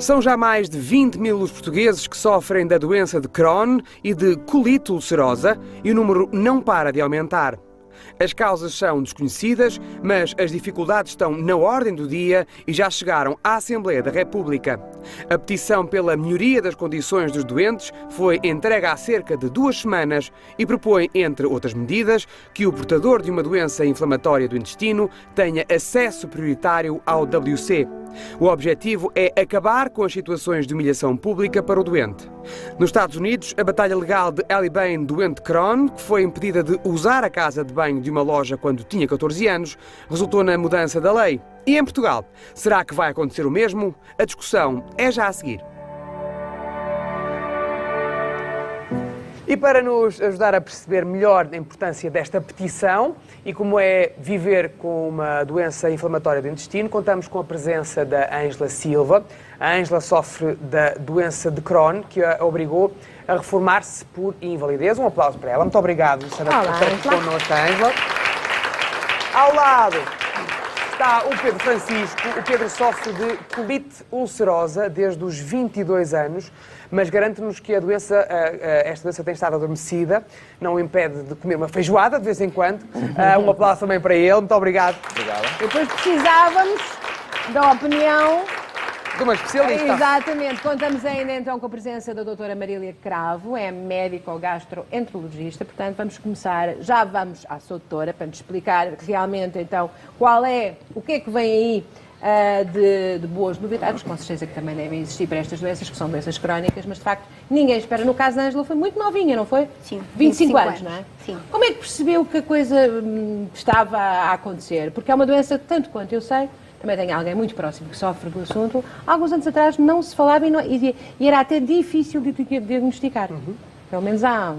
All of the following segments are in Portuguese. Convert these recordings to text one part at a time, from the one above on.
São já mais de 20 mil os portugueses que sofrem da doença de Crohn e de colite ulcerosa e o número não para de aumentar. As causas são desconhecidas, mas as dificuldades estão na ordem do dia e já chegaram à Assembleia da República. A petição pela melhoria das condições dos doentes foi entregue há cerca de 2 semanas e propõe, entre outras medidas, que o portador de uma doença inflamatória do intestino tenha acesso prioritário ao WC. O objetivo é acabar com as situações de humilhação pública para o doente. Nos Estados Unidos, a batalha legal de Ellie Bain, doente de Crohn, que foi impedida de usar a casa de banho de uma loja quando tinha 14 anos, resultou na mudança da lei. E em Portugal, será que vai acontecer o mesmo? A discussão é já a seguir. E para nos ajudar a perceber melhor a importância desta petição e como é viver com uma doença inflamatória do intestino, contamos com a presença da Ângela Silva. A Ângela sofre da doença de Crohn, que a obrigou a reformar-se por invalidez. Um aplauso para ela. Muito obrigado, Sara, por estar aqui connosco, Ângela. Ao lado está o Pedro Francisco. O Pedro sofre de colite ulcerosa desde os 22 anos, mas garante-nos que esta doença tem estado adormecida, não o impede de comer uma feijoada de vez em quando. Um aplauso também para ele. Muito obrigado. Obrigado. Depois precisávamos da opinião De uma especialista. Exatamente. Contamos ainda então com a presença da doutora Marília Cravo, é médico-gastroenterologista, portanto vamos começar, já vamos à sua doutora para nos explicar realmente então o que é que vem aí de boas novidades, com certeza que também devem existir para estas doenças, que são doenças crónicas, mas de facto ninguém espera. No caso da Ângela foi muito novinha, não foi? Sim. 25 anos, não é? Sim. Como é que percebeu que a coisa estava a acontecer? Porque é uma doença, tanto quanto eu sei, também tenho alguém muito próximo que sofre do assunto. Há alguns anos atrás não se falava e era até difícil de diagnosticar. Pelo menos há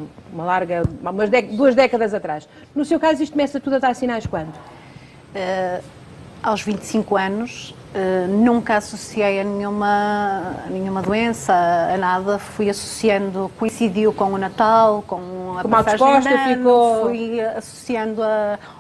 umas 2 décadas atrás. No seu caso, isto começa tudo a dar sinais quando? Aos 25 anos, nunca associei a nenhuma doença, a nada. Fui associando, coincidiu com o Natal, com a passagem de ano, fui associando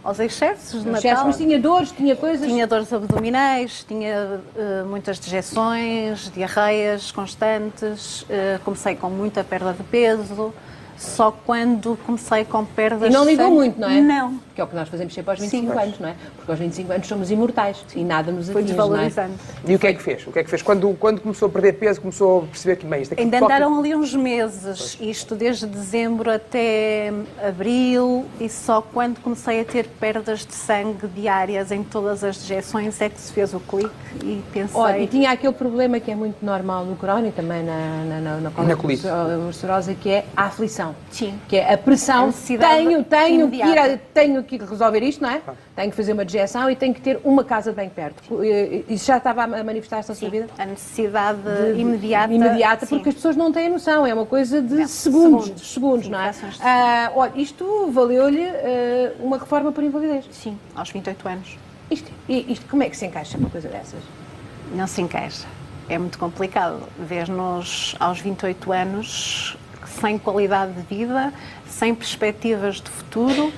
aos excessos de Natal. Mas tinha dores, tinha coisas? Tinha dores abdominais, tinha muitas dejeções, diarreias constantes, comecei com muita perda de peso. Só quando comecei com perdas... E não ligou muito, não é? Não. Que é o que nós fazemos sempre aos 25 anos, não é? Porque aos 25 anos somos imortais e nada nos atinge, foi desvalorizando. Não é? E o que é que fez? O que é que fez? Quando começou a perder peso, começou a perceber que, bem, isto aqui... Ainda andaram ali uns meses, isto desde dezembro até abril, e só quando comecei a ter perdas de sangue diárias em todas as dejeções é que se fez o clique e pensei... Olha, e tinha aquele problema que é muito normal no Crohn e também na colite ulcerosa, que é a aflição. Sim. Que é a pressão. Tenho que resolver isto, não é? Tenho que fazer uma dejeção e tenho que ter uma casa de bem perto. Isso já estava a manifestar-se na sua vida? A necessidade imediata. Imediata, porque as pessoas não têm noção. É uma coisa de segundos, não é? Olha, isto valeu-lhe uma reforma por invalidez. Sim, aos 28 anos. Isto como é que se encaixa uma coisa dessas? Não se encaixa. É muito complicado. Ver-nos aos 28 anos sem qualidade de vida, sem perspectivas de futuro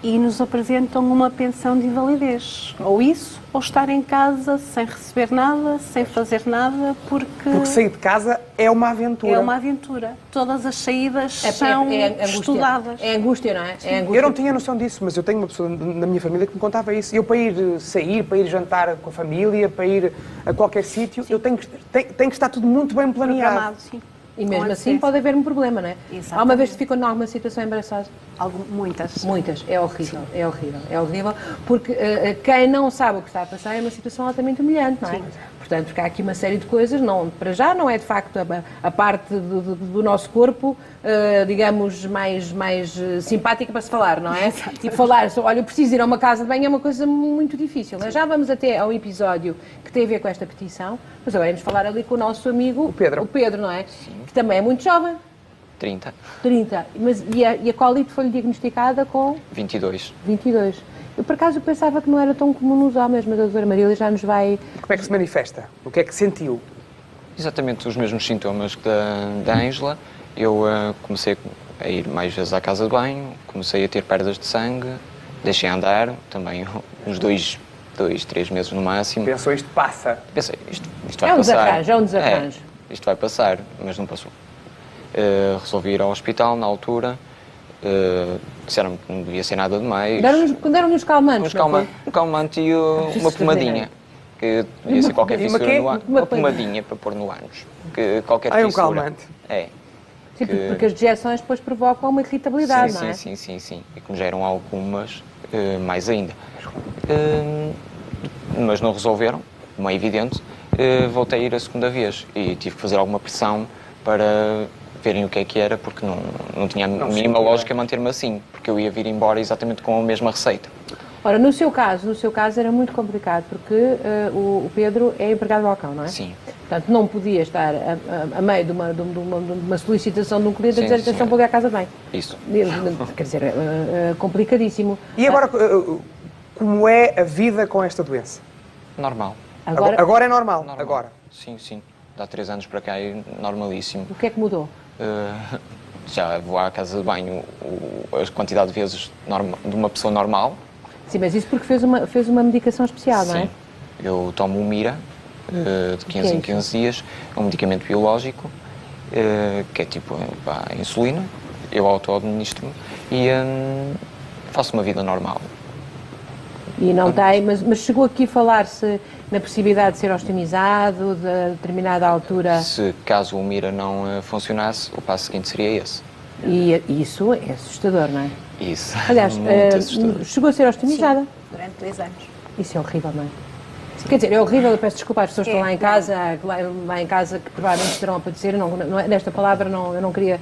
e nos apresentam uma pensão de invalidez. Ou isso, ou estar em casa sem receber nada, sem fazer nada, porque sair de casa é uma aventura. É uma aventura. Todas as saídas são estudadas. É angústia, não é? É angústia. Eu não tinha noção disso, mas eu tenho uma pessoa na minha família que me contava isso. Eu, para ir sair, para ir jantar com a família, para ir a qualquer sítio, eu tenho que estar tudo muito bem planeado. Sim. E mesmo assim pode haver um problema, não é? Exatamente. Há uma vez que ficou em alguma situação embaraçosa? Muitas. Muitas. É horrível. Sim. É horrível. Porque quem não sabe o que está a passar é uma situação altamente humilhante, não é? Sim. Portanto, porque há aqui uma série de coisas, para já não é de facto a parte do nosso corpo, digamos, mais simpática para se falar, não é? Exatamente. E falar, olha, eu preciso ir a uma casa de banho é uma coisa muito difícil. Sim. Já vamos até ao episódio que tem a ver com esta petição, mas agora vamos falar ali com o nosso amigo, o Pedro, não é? Sim. Que também é muito jovem. 30. Mas, e a colite foi-lhe diagnosticada com? 22. Eu, por acaso, pensava que não era tão comum nos homens, mas a doutora Marília já nos vai... Como é que se manifesta? O que é que sentiu? Exatamente os mesmos sintomas que da Ângela. Eu comecei a ir mais vezes à casa de banho, comecei a ter perdas de sangue, deixei andar, também uns 2 2, 3 meses no máximo. Pensou, isto passa. Pensei, isto vai É um passar. desarranjo, é um desarranjo. Isto vai passar, mas não passou. Resolvi ir ao hospital na altura. Disseram-me que não devia ser nada demais. Deram-lhe os calmantes, Um calmante e uma pomadinha. Que devia ser qualquer fissura no ânus. Uma pomadinha para pôr no ânus. Que qualquer fissura. Um calmante. É. Sim, porque as dejeções depois provocam uma irritabilidade, não é? Sim. E como já eram algumas, mais ainda. Mas não resolveram, como é evidente. Voltei a ir a segunda vez e tive que fazer alguma pressão para verem o que era, porque não tinha a mínima lógica manter-me assim, porque eu ia vir embora exatamente com a mesma receita. Ora, no seu caso era muito complicado, porque o Pedro é empregado de balcão, não é? Sim. Portanto, não podia estar a meio de uma solicitação de um cliente a dizer atenção para ir à casa bem. Isso. Quer dizer, complicadíssimo. E agora, como é a vida com esta doença? Normal. Agora é normal. Agora. Sim. Há 3 anos para cá é normalíssimo. O que é que mudou? Já vou à casa de banho a quantidade de vezes de uma pessoa normal. Sim, mas isso porque fez uma medicação especial, não é? Sim. Eu tomo o Mira de 15 em 15 dias. É um medicamento biológico que é tipo a insulina. Eu auto-administro-me e faço uma vida normal. E não tem, mas chegou aqui a falar-se na possibilidade de ser ostomizado, de determinada altura. Se caso o Mira não funcionasse, o passo seguinte seria esse. E isso é assustador, não é? Isso. Aliás, muito assustador. chegou a ser ostomizada. Sim, durante 2 anos. Isso é horrível, não é? Quer dizer, é horrível, eu peço desculpa às pessoas que estão lá em casa, que provavelmente estarão a padecer, nesta palavra eu não queria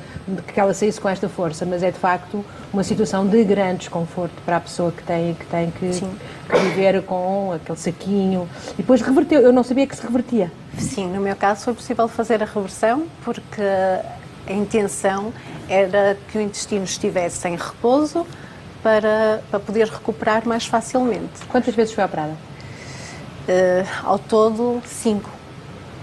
que ela saísse com esta força, mas é de facto uma situação de grande desconforto para a pessoa que tem que viver com aquele saquinho. E depois reverteu, eu não sabia que se revertia. Sim, no meu caso foi possível fazer a reversão, porque a intenção era que o intestino estivesse em repouso para poder recuperar mais facilmente. Quantas vezes foi operada? Ao todo, 5.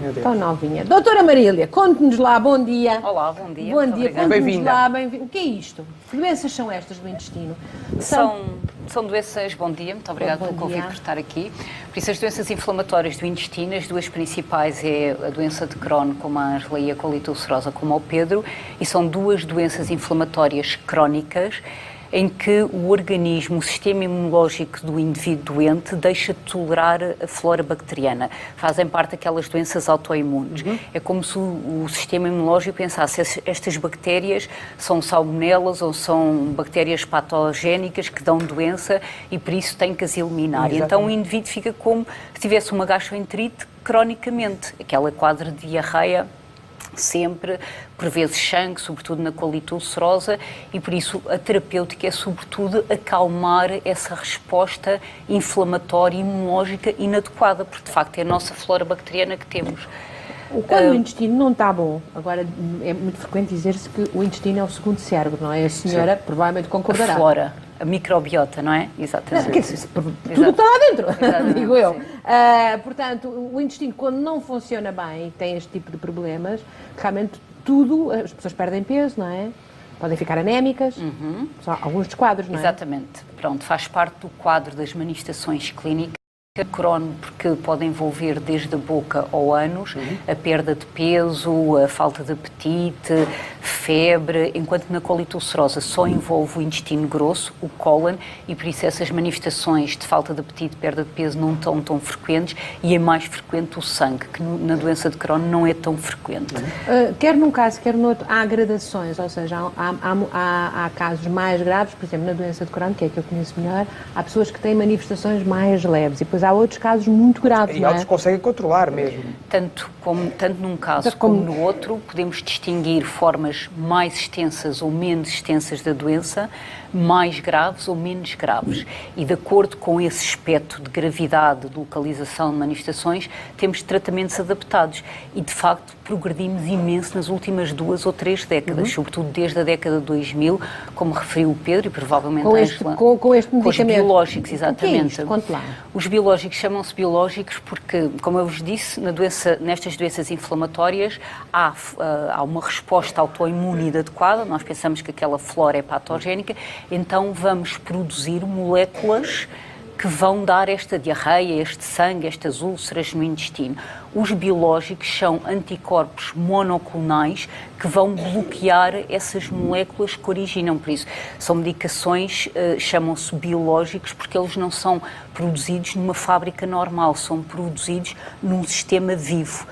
Meu Deus. Tão novinha. Doutora Marília, conte-nos lá, bom dia. Olá, bom dia. Bom dia, conte-nos Bem-vinda. lá, bem-vinda. O que é isto? Que doenças são estas do intestino? São doenças, bom dia, muito obrigada pelo convite por estar aqui. Por isso, as doenças inflamatórias do intestino, as duas principais é a doença de Crohn, como a Ângela, e a colite ulcerosa, como ao Pedro, e são duas doenças inflamatórias crónicas em que o organismo, o sistema imunológico do indivíduo doente deixa de tolerar a flora bacteriana. Fazem parte daquelas doenças autoimunes. É como se o sistema imunológico pensasse estas bactérias são salmonelas ou são bactérias patogénicas que dão doença e por isso tem que as eliminar. Exatamente. Então o indivíduo fica como se tivesse uma gastroenterite cronicamente, aquela quadra de diarreia sempre, por vezes sangue, sobretudo na colite ulcerosa, e por isso a terapêutica é sobretudo acalmar essa resposta inflamatória e imunológica inadequada, porque de facto é a nossa flora bacteriana que temos. Quando o intestino não está bom, agora é muito frequente dizer-se que o intestino é o segundo cérebro, não é? A senhora provavelmente concordará. A flora, a microbiota, não é? Exatamente. Quer dizer, tudo que está lá dentro, digo eu. sim. Portanto, o intestino, quando não funciona bem e tem este tipo de problemas, realmente as pessoas perdem peso, não é? Podem ficar anémicas, só alguns dos quadros, não é? Exatamente. Pronto, faz parte do quadro das manifestações clínicas. Crohn, porque pode envolver desde a boca ao ânus, a perda de peso, a falta de apetite, febre, enquanto na colite ulcerosa só envolve o intestino grosso, o cólon, e por isso essas manifestações de falta de apetite, perda de peso não estão tão frequentes e é mais frequente o sangue, que na doença de Crohn não é tão frequente. Quer num caso, quer no outro, há gradações, ou seja, há casos mais graves, por exemplo, na doença de Crohn, que é a que eu conheço melhor, há pessoas que têm manifestações mais leves e depois há outros casos muito graves, E não é? outros conseguem controlar mesmo. Tanto num caso como no outro, podemos distinguir formas mais extensas ou menos extensas da doença, mais graves ou menos graves. E de acordo com esse espectro de gravidade, de localização de manifestações, temos tratamentos adaptados. E, de facto, progredimos imenso nas últimas 2 ou 3 décadas, sobretudo desde a década de 2000, como referiu o Pedro e provavelmente Com a este Ângela, medicamento. com os biológicos, O que é exatamente. isto? Conte lá. Os biológicos chamam-se biológicos porque, como eu vos disse, nestas doenças inflamatórias há uma resposta autoimune inadequada, nós pensamos que aquela flora é patogénica, então vamos produzir moléculas que vão dar esta diarreia, este sangue, estas úlceras no intestino. Os biológicos são anticorpos monoclonais que vão bloquear essas moléculas que originam. Por isso, são medicações, chamam-se biológicos, porque eles não são produzidos numa fábrica normal, são produzidos num sistema vivo.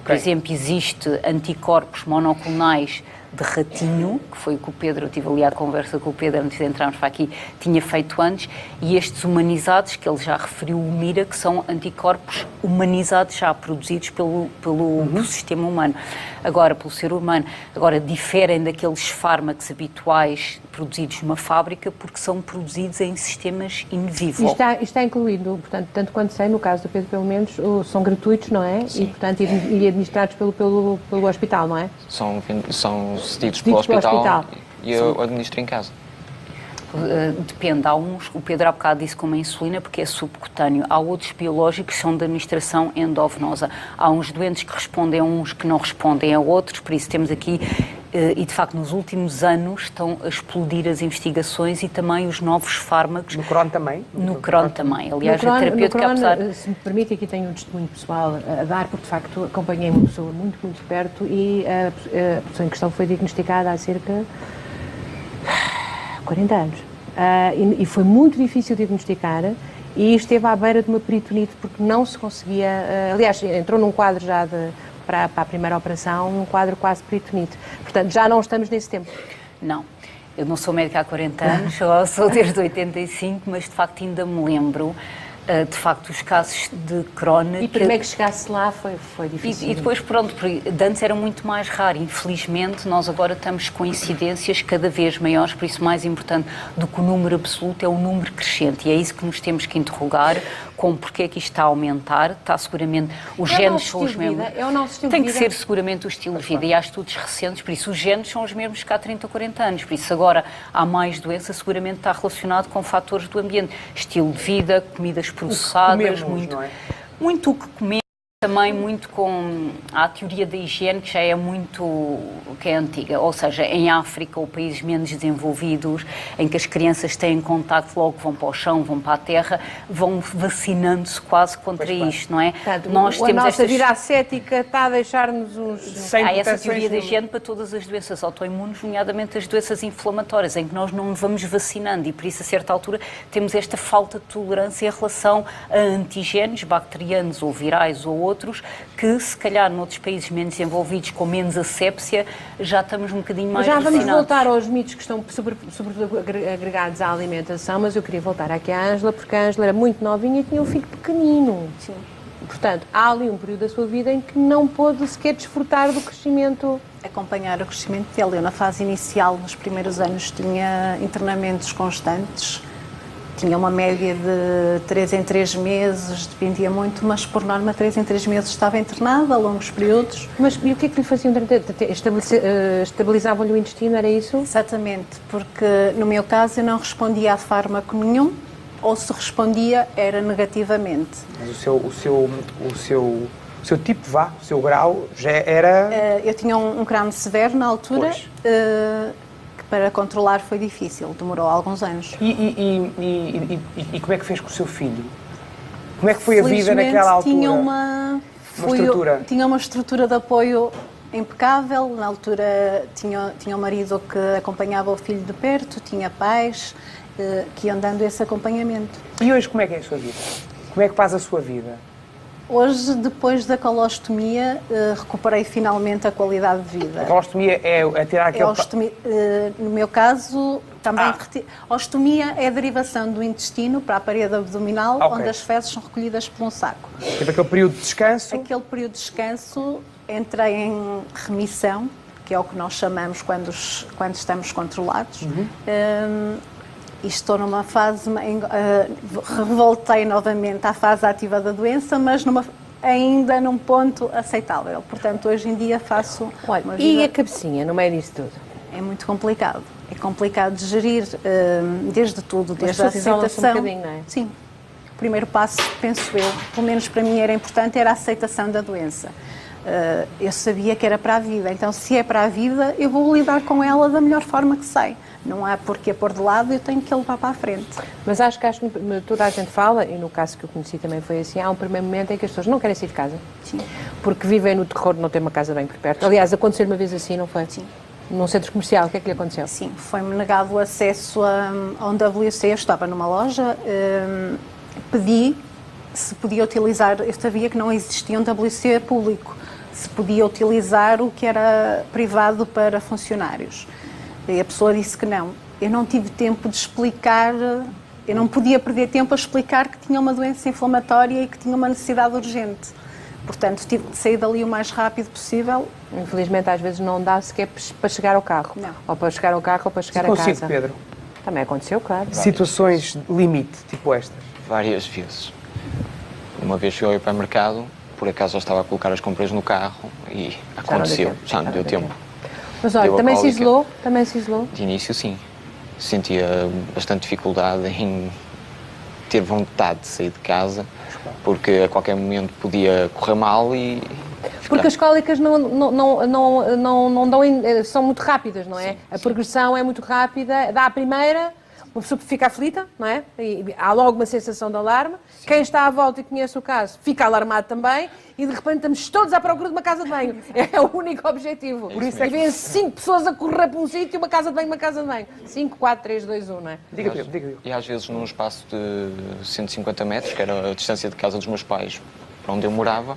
Por exemplo, existe anticorpos monoclonais de ratinho, que foi o que o Pedro, eu tive ali a conversa com o Pedro antes de entrarmos para aqui, tinha feito antes, e estes humanizados, que ele já referiu, o MIRA, que são anticorpos humanizados já produzidos pelo sistema humano, agora pelo ser humano. Agora, diferem daqueles fármacos habituais produzidos numa fábrica porque são produzidos em sistemas in vivo. Está incluído, portanto, tanto quanto sei, no caso do Pedro, pelo menos, são gratuitos, não é? Sim. E, portanto, e administrados pelo hospital, não é? São cedidos pelo hospital e eu administro em casa. Depende, há uns, o Pedro há bocado disse como a insulina porque é subcutâneo, há outros biológicos que são de administração endovenosa, há uns doentes que respondem a uns que não respondem a outros, por isso temos aqui, e de facto nos últimos anos estão a explodir as investigações e também os novos fármacos. No Crohn também? No Crohn também, aliás a terapêutica, apesar... Se me permite, aqui tenho um testemunho pessoal a dar, porque de facto acompanhei uma pessoa muito, muito perto e a pessoa em questão foi diagnosticada há cerca de 40 anos. E foi muito difícil diagnosticar e esteve à beira de uma peritonite porque não se conseguia... aliás, entrou num quadro já para a primeira operação, num quadro quase peritonite. Portanto, já não estamos nesse tempo. Não. Eu não sou médica há 40 anos, sou desde 85, mas de facto ainda me lembro... de facto, os casos de Crohn... E primeiro que chegasse lá foi difícil. E depois, pronto, de antes era muito mais raro. Infelizmente, nós agora estamos com incidências cada vez maiores, por isso mais importante do que o número absoluto é o número crescente. E é isso que nos temos que interrogar, com porque é que isto está a aumentar. Está seguramente... Os genes são os mesmos. É o nosso estilo Tem de que vida. ser seguramente o estilo de vida. E há estudos recentes, por isso os genes são os mesmos que há 30 ou 40 anos. Por isso agora há mais doença, seguramente está relacionado com fatores do ambiente. Estilo de vida, comidas processadas, muito o que comemos, também muito com a teoria da higiene, que já é muito, que é antiga, ou seja, em África ou países menos desenvolvidos, em que as crianças têm contacto, logo vão para o chão, vão para a terra, vão vacinando-se quase contra isto, não é? Portanto, a nossa vida ascética está a deixar-nos uns... Há essa teoria da higiene para todas as doenças autoimunes, nomeadamente as doenças inflamatórias, em que nós não vamos vacinando e por isso a certa altura temos esta falta de tolerância em relação a antigénios bacterianos ou virais ou outros, que se calhar noutros países menos desenvolvidos, com menos asepsia, já estamos um bocadinho mais Já vacinados. vamos voltar aos mitos que estão sobretudo agregados à alimentação, mas eu queria voltar aqui à Ângela, porque a Ângela era muito novinha e tinha um filho pequenino. Sim. Portanto, há ali um período da sua vida em que não pôde sequer desfrutar do crescimento. Acompanhar o crescimento dele. Eu, na fase inicial, nos primeiros anos, tinha internamentos constantes. Tinha uma média de 3 em 3 meses, dependia muito, mas por norma 3 em 3 meses estava internada a longos períodos. Mas e o que é que lhe faziam? Estabilizavam-lhe o intestino, era isso? Exatamente, porque no meu caso eu não respondia a fármaco nenhum, ou se respondia era negativamente. Mas o seu tipo, o seu grau já era... Eu tinha um Crohn severo na altura, que para controlar foi difícil, demorou alguns anos. E como é que fez com o seu filho? Como é que foi a vida naquela altura? Tinha uma estrutura de apoio impecável. Na altura tinha um marido que acompanhava o filho de perto, tinha pais que iam dando esse acompanhamento. E hoje como é que é a sua vida? Como é que faz a sua vida? Hoje, depois da colostomia, recuperei finalmente a qualidade de vida. A colostomia é tirar aquele... No meu caso, também... A ostomia é a derivação do intestino para a parede abdominal, onde as fezes são recolhidas por um saco. Tipo aquele período de descanso? Aquele período de descanso, entrei em remissão, que é o que nós chamamos quando estamos controlados. E estou numa fase, revoltei novamente à fase ativa da doença, mas ainda num ponto aceitável. Portanto, hoje em dia faço uma vida... E a cabecinha, no meio disso tudo? É muito complicado. É complicado de gerir, desde tudo, desde a aceitação. Um bocadinho, não é? Sim. O primeiro passo, penso eu, pelo menos para mim era importante, era a aceitação da doença. Eu sabia que era para a vida, então se é para a vida, eu vou lidar com ela da melhor forma que sei. Não há por que pôr de lado, eu tenho que levar para a frente. Mas acho que toda a gente fala, e no caso que eu conheci também foi assim, há um primeiro momento em que as pessoas não querem sair de casa. Sim. Porque vivem no terror de não ter uma casa bem por perto. Aliás, aconteceu uma vez assim, não foi? Sim. Num centro comercial, o que é que lhe aconteceu? Sim, foi-me negado o acesso a um WC, eu estava numa loja, pedi se podia utilizar, eu sabia que não existia um WC público, se podia utilizar o que era privado para funcionários. E a pessoa disse que não. Eu não tive tempo de explicar, eu não podia perder tempo a explicar que tinha uma doença inflamatória e que tinha uma necessidade urgente. Portanto, tive de sair dali o mais rápido possível. Infelizmente, às vezes não dá sequer para chegar ao carro. Não. Ou para chegar ao carro ou para chegar a Consigo, casa. Pedro. Também aconteceu, claro. Situações limite, tipo estas. Várias vezes. Uma vez fui ao hipermercado, por acaso já estava a colocar as compras no carro e aconteceu, já não deu tempo. Mas olha, Deu a também se cólica. isolou? Também se isolou? De início, sim. Sentia bastante dificuldade em ter vontade de sair de casa, porque a qualquer momento podia correr mal e... Porque as cólicas não dão, são muito rápidas, não é? Sim, a progressão é muito rápida, dá a primeira, uma pessoa fica aflita, não é? E há logo uma sensação de alarme. Sim. Quem está à volta e conhece o caso fica alarmado também e de repente estamos todos à procura de uma casa de banho. É o único objetivo. Por isso é que vêm 5 pessoas a correr para um sítio, uma casa de banho, uma casa de banho. 5, 4, 3, 2, 1, não é? Diga. E às vezes num espaço de 150 metros, que era a distância de casa dos meus pais, para onde eu morava,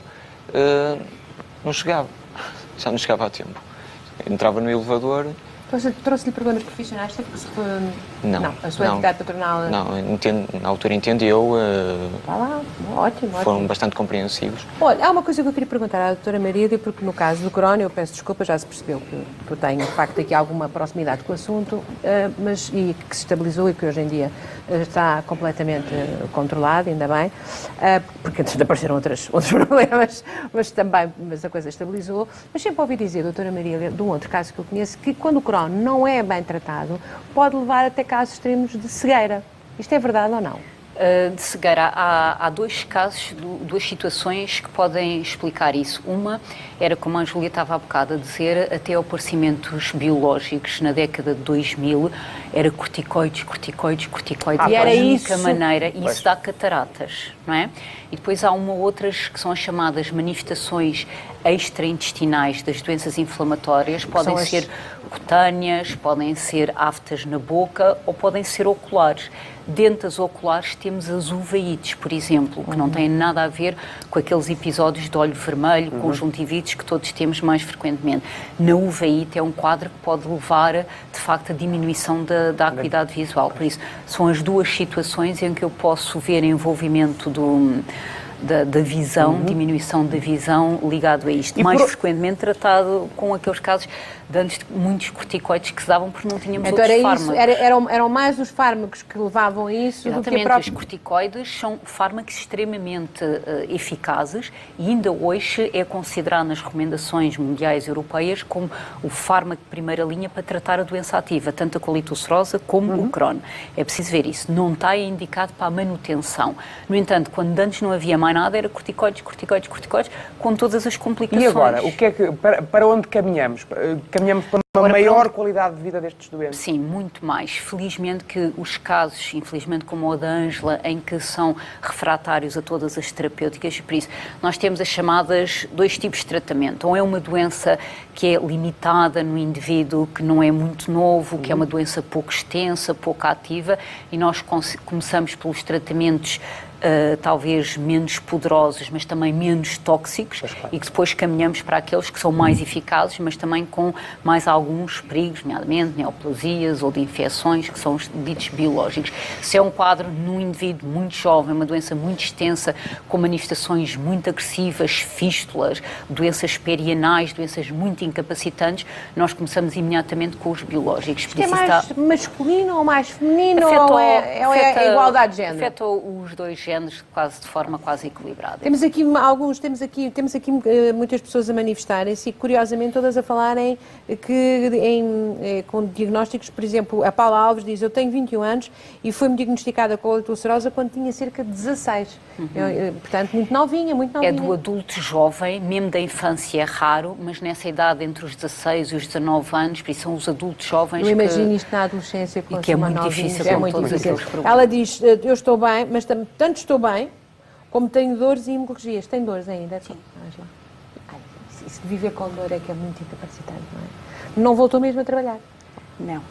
não chegava. Já não chegava a tempo. Entrava no elevador... Trouxe-lhe problemas profissionais? Teve que se... Não. A sua entidade patronal... Não, na altura entendeu. Vá lá, ótimo. Foram bastante compreensivos. Olha, há uma coisa que eu queria perguntar à doutora Marília, porque no caso do Crohn, eu peço desculpa, já se percebeu que eu tenho, de facto, aqui alguma proximidade com o assunto, mas e que se estabilizou e que hoje em dia está completamente controlado, ainda bem, porque antes apareceram outros problemas, mas a coisa estabilizou. Mas sempre ouvi dizer, doutora Marília, de um outro caso que eu conheço, que quando o Crohn não é bem tratado, pode levar até casos extremos de cegueira. Isto é verdade ou não? De cegueira, há dois casos, duas situações que podem explicar isso. Uma era, como a Júlia estava há bocado a dizer, até aparecimentos biológicos na década de 2000, era corticoides, E era a única isso. maneira, e isso dá cataratas, não é? E depois há outras que são as chamadas manifestações extraintestinais das doenças inflamatórias, podem ser cutâneas, podem ser aftas na boca ou podem ser oculares. Dentre as oculares temos as uveites, por exemplo, que não têm nada a ver com aqueles episódios de olho vermelho, conjuntivites que todos temos mais frequentemente. Na uveíte é um quadro que pode levar, de facto, a diminuição da acuidade visual. Por isso, são as duas situações em que eu posso ver envolvimento da visão, diminuição da visão ligado a isto. Mais frequentemente tratado com aqueles casos de antes muitos corticoides que se davam porque não tínhamos então outros fármacos. Eram mais os fármacos que levavam a isso do que a própria... Os corticoides são fármacos extremamente eficazes e ainda hoje é considerado nas recomendações mundiais e europeias como o fármaco de primeira linha para tratar a doença ativa, tanto a colite ulcerosa como o Crohn. É preciso ver isso. Não está indicado para a manutenção. No entanto, quando antes não havia mais nada, era corticoides, com todas as complicações. E agora, o que é que, para onde caminhamos? Caminhamos para uma maior qualidade de vida destes doentes? Sim, muito mais. Felizmente que os casos, infelizmente como o da Ângela, em que são refratários a todas as terapêuticas, por isso nós temos as chamadas 2 tipos de tratamento. Ou é uma doença que é limitada no indivíduo, que não é muito novo, que é uma doença pouco extensa, pouco ativa, e nós começamos pelos tratamentos talvez menos poderosos, mas também menos tóxicos, e que depois caminhamos para aqueles que são mais eficazes, mas também com mais alguns perigos, nomeadamente neoplasias ou de infecções, que são os ditos biológicos. Se é um quadro num indivíduo muito jovem, uma doença muito extensa, com manifestações muito agressivas, fístulas, doenças perianais, doenças muito incapacitantes, nós começamos imediatamente com os biológicos. Isto é mais masculino ou mais feminino ou é a igualdade de género? Afeta os dois géneros quase de forma quase equilibrada. Temos aqui muitas pessoas a manifestarem-se e, curiosamente, todas a falarem com diagnósticos. Por exemplo, a Paula Alves diz: eu tenho 21 anos e foi-me diagnosticada com a colite ulcerosa quando tinha cerca de 16. Portanto, muito novinha, muito novinha. É do adulto jovem, mesmo da infância é raro, mas nessa idade entre os 16 e os 19 anos, por isso são os adultos jovens eu imagino isto na adolescência com que é muito novinha, difícil com todos aqueles problemas. Ela diz: eu estou bem, mas tanto estou bem como tenho dores e hemorragias. Tem dores ainda? Sim. Isso de viver com dor é que é muito incapacitante, não é? Não voltou mesmo a trabalhar? Não.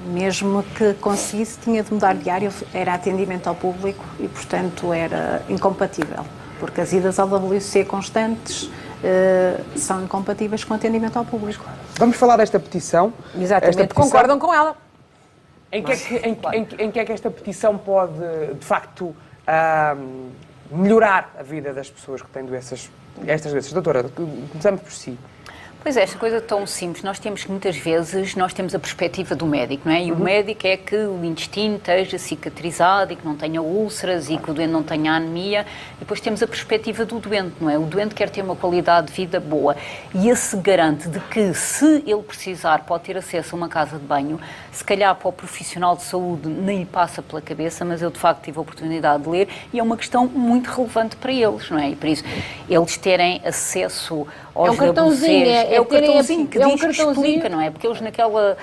Mesmo que conseguisse, tinha de mudar de área, era atendimento ao público e, portanto, era incompatível, porque as idas ao WC constantes são incompatíveis com atendimento ao público. Vamos falar desta petição. Exatamente, esta petição, concordam com ela. Em que é que esta petição pode, de facto, melhorar a vida das pessoas que têm estas doenças? Doutora, começamos por si. Pois é, esta coisa tão simples. Nós temos muitas vezes, nós temos a perspectiva do médico, não é? E o médico é que o intestino esteja cicatrizado e que não tenha úlceras e que o doente não tenha anemia. E depois temos a perspectiva do doente, não é? O doente quer ter uma qualidade de vida boa. E esse garante de que, se ele precisar, pode ter acesso a uma casa de banho. Se calhar para o profissional de saúde nem lhe passa pela cabeça, mas eu de facto tive a oportunidade de ler e é uma questão muito relevante para eles, não é? E por isso, eles terem acesso aos um cartãozinho, é o cartãozinho que é um diz, que cartãozinho. explica, não é? Porque eles naquela...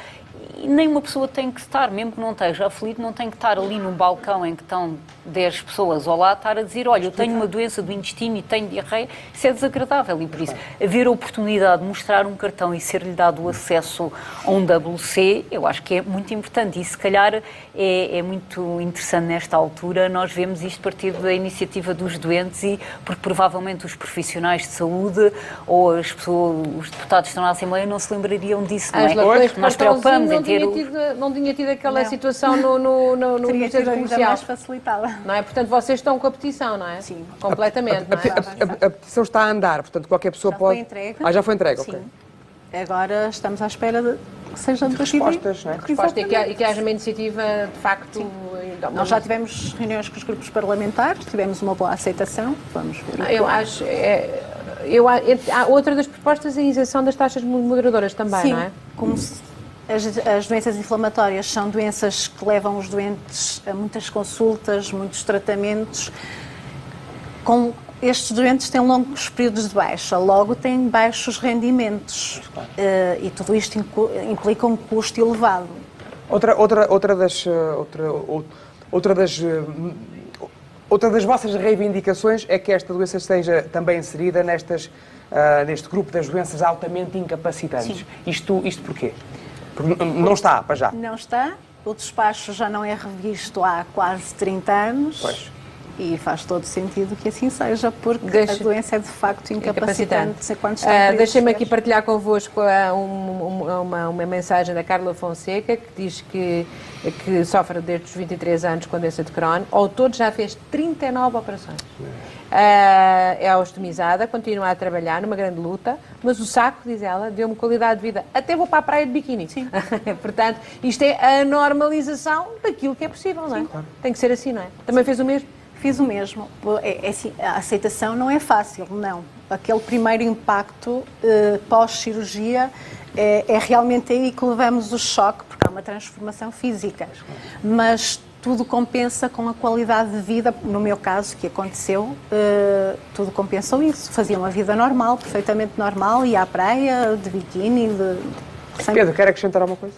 E nem uma pessoa tem que estar, mesmo que não esteja aflito, não tem que estar ali num balcão em que estão 10 pessoas ou lá, estar a dizer: olha, eu tenho uma doença do intestino e tenho diarreia. Isso é desagradável e, por isso, haver a oportunidade de mostrar um cartão e ser-lhe dado o acesso a um WC, eu acho que é muito importante. E, se calhar, é muito interessante nesta altura nós vemos isto a partir da iniciativa dos doentes e porque provavelmente os profissionais de saúde ou as pessoas, os deputados que estão na Assembleia não se lembrariam disso, não é? Nós preocupamos em ter... Não tinha tido aquela situação no centro comercial. Mais facilitada. Não é? Portanto, vocês estão com a petição, não é? Sim. Completamente, não é? A petição está a andar, portanto, qualquer pessoa pode... Já foi entregue. Já foi entregue, Sim. ok. Agora estamos à espera de que seja debatido. Respostas, não é? Resposta e que haja uma iniciativa, de facto... Nós já tivemos reuniões com os grupos parlamentares, tivemos uma boa aceitação. Vamos ver. Eu acho... outra das propostas é a isenção das taxas moderadoras também, Sim, não é? Como as doenças inflamatórias são doenças que levam os doentes a muitas consultas, muitos tratamentos. Estes doentes têm longos períodos de baixa, logo têm baixos rendimentos e tudo isto implica um custo elevado. Outra das vossas reivindicações é que esta doença esteja também inserida neste grupo das doenças altamente incapacitantes. Sim. Isto porquê? Porque não está, para já. Não está. O despacho já não é revisto há quase 30 anos. Pois. E faz todo sentido que assim seja, porque a doença é de facto incapacitante. Deixem-me aqui partilhar convosco uma mensagem da Carla Fonseca, que diz que sofre desde os 23 anos com a doença de Crohn. Ao todo já fez 39 operações. É ostomizada, continua a trabalhar numa grande luta, mas o saco, diz ela, deu-me qualidade de vida. Até vou para a praia de biquíni. Sim. Portanto, isto é a normalização daquilo que é possível, não é? Sim, claro. Tem que ser assim, não é? Também fez o mesmo? Fiz o mesmo. Assim, a aceitação não é fácil, não. Aquele primeiro impacto pós-cirurgia é realmente aí que levamos o choque, porque há uma transformação física. Mas tudo compensa com a qualidade de vida, no meu caso, que aconteceu, tudo compensou isso. Fazia uma vida normal, perfeitamente normal, ia à praia, de biquíni, Pedro, quer acrescentar alguma coisa?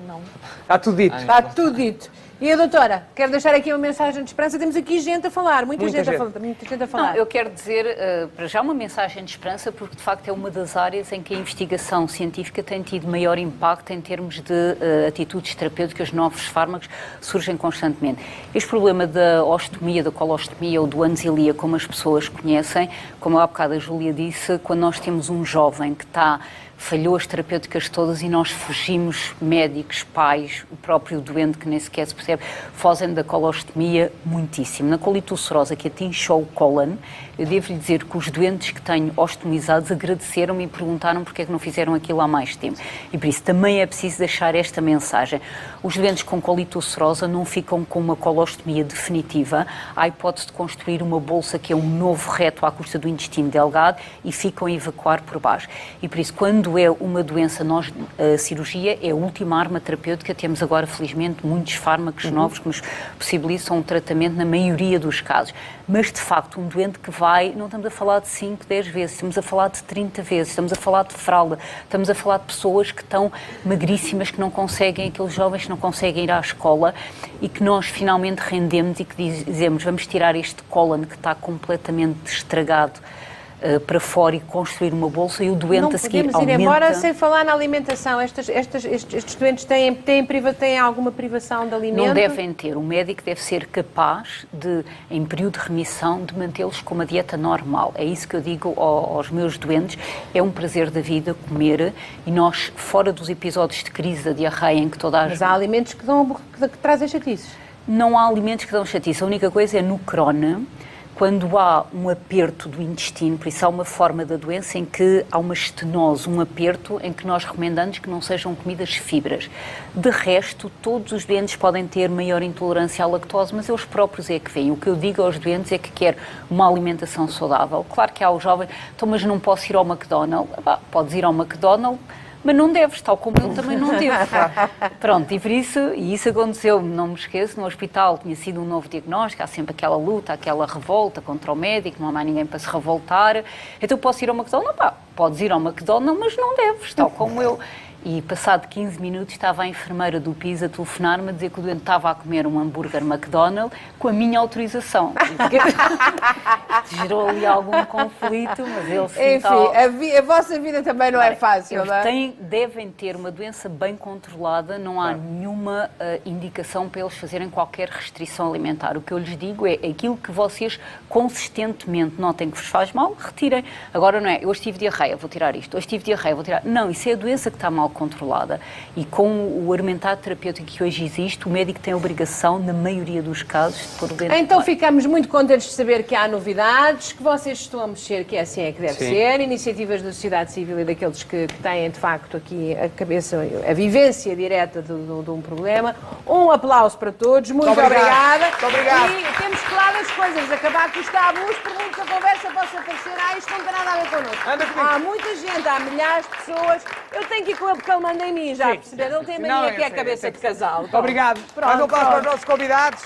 Não. Está tudo dito. Está tudo dito. E a doutora, quero deixar aqui uma mensagem de esperança. Temos aqui gente a falar, muita gente a falar. Não, eu quero dizer, para já, uma mensagem de esperança, porque de facto é uma das áreas em que a investigação científica tem tido maior impacto em termos de atitudes terapêuticas, novos fármacos surgem constantemente. Este problema da ostomia, da colostomia ou do anzilia, como as pessoas conhecem, como há bocado a Júlia disse, quando nós temos um jovem que falhou as terapêuticas todas e nós fugimos, médicos, pais, o próprio doente que nem sequer se percebe, fogem da colostomia muitíssimo. Na colite ulcerosa, que atinge só o cólon, eu devo-lhe dizer que os doentes que tenho ostomizados agradeceram-me e perguntaram porque é que não fizeram aquilo há mais tempo. E por isso também é preciso deixar esta mensagem. Os doentes com colite ulcerosa não ficam com uma colostomia definitiva. Há a hipótese de construir uma bolsa que é um novo reto à custa do intestino delgado e ficam a evacuar por baixo. E por isso, quando é uma doença, a cirurgia é a última arma terapêutica. Temos agora, felizmente, muitos fármacos novos que nos possibilitam um tratamento na maioria dos casos. Mas, de facto, um doente que vai, não estamos a falar de 5, 10 vezes, estamos a falar de 30 vezes, estamos a falar de fralda, estamos a falar de pessoas que estão magríssimas, que não conseguem, aqueles jovens que não conseguem ir à escola e que nós finalmente rendemos e que dizemos, vamos tirar este cólon que está completamente estragado para fora e construir uma bolsa e o doente a seguir aumenta. Não podemos ir embora sem falar na alimentação. Estes doentes têm alguma privação de alimento? Não devem ter. O médico deve ser capaz de, em período de remissão, de mantê-los com uma dieta normal. É isso que eu digo aos meus doentes. É um prazer da vida comer e nós, fora dos episódios de crise da diarreia em que toda a... Mas há alimentos que trazem chatices? Não há alimentos que dão chatice. A única coisa é no Crohn, quando há um aperto do intestino, por isso há uma forma da doença em que há uma estenose, um aperto em que nós recomendamos que não sejam comidas fibras. De resto, todos os doentes podem ter maior intolerância à lactose, mas eles próprios é que veem. O que eu digo aos doentes é que quer uma alimentação saudável. Claro que há o jovem, então, mas não posso ir ao McDonald's. Podes ir ao McDonald's, mas não deves, tal como eu também não devo. Pronto, e por isso, e isso aconteceu, não me esqueço, no hospital tinha sido um novo diagnóstico, há sempre aquela luta, aquela revolta contra o médico, não há mais ninguém para se revoltar, então posso ir ao McDonald's? Podes ir ao McDonald's, mas não deves, tal como eu. E passado 15 minutos estava a enfermeira do PIS a telefonar-me a dizer que o doente estava a comer um hambúrguer McDonald's com a minha autorização. Gerou ali algum conflito, mas eles... Enfim, a vossa vida também não é fácil, não é? Devem ter uma doença bem controlada, não há nenhuma indicação para eles fazerem qualquer restrição alimentar. O que eu lhes digo é aquilo que vocês consistentemente notem que vos faz mal, retirem. Agora não é, hoje tive diarreia, vou tirar isto, hoje tive diarreia, vou tirar... Não, isso é a doença que está mal controlada. E com o argumentado terapêutico que hoje existe, o médico tem a obrigação, na maioria dos casos, de pôr o dente. Então ficamos muito contentes de saber que há novidades, que vocês estão a mexer, que assim é que deve ser, iniciativas da sociedade civil e daqueles que têm, de facto, aqui a cabeça, a vivência direta de um problema. Um aplauso para todos, muito obrigada. Muito obrigado. E temos que falar das coisas, acabar com os tabus, por muito que a conversa possa parecer, isto não tem nada a ver connosco. Há muita gente, há milhares de pessoas, eu tenho que ir com ele porque ele manda em mim, já perceberam? Ele tem mania que é a cabeça de casal. Muito obrigado. Mais um aplauso para os nossos convidados.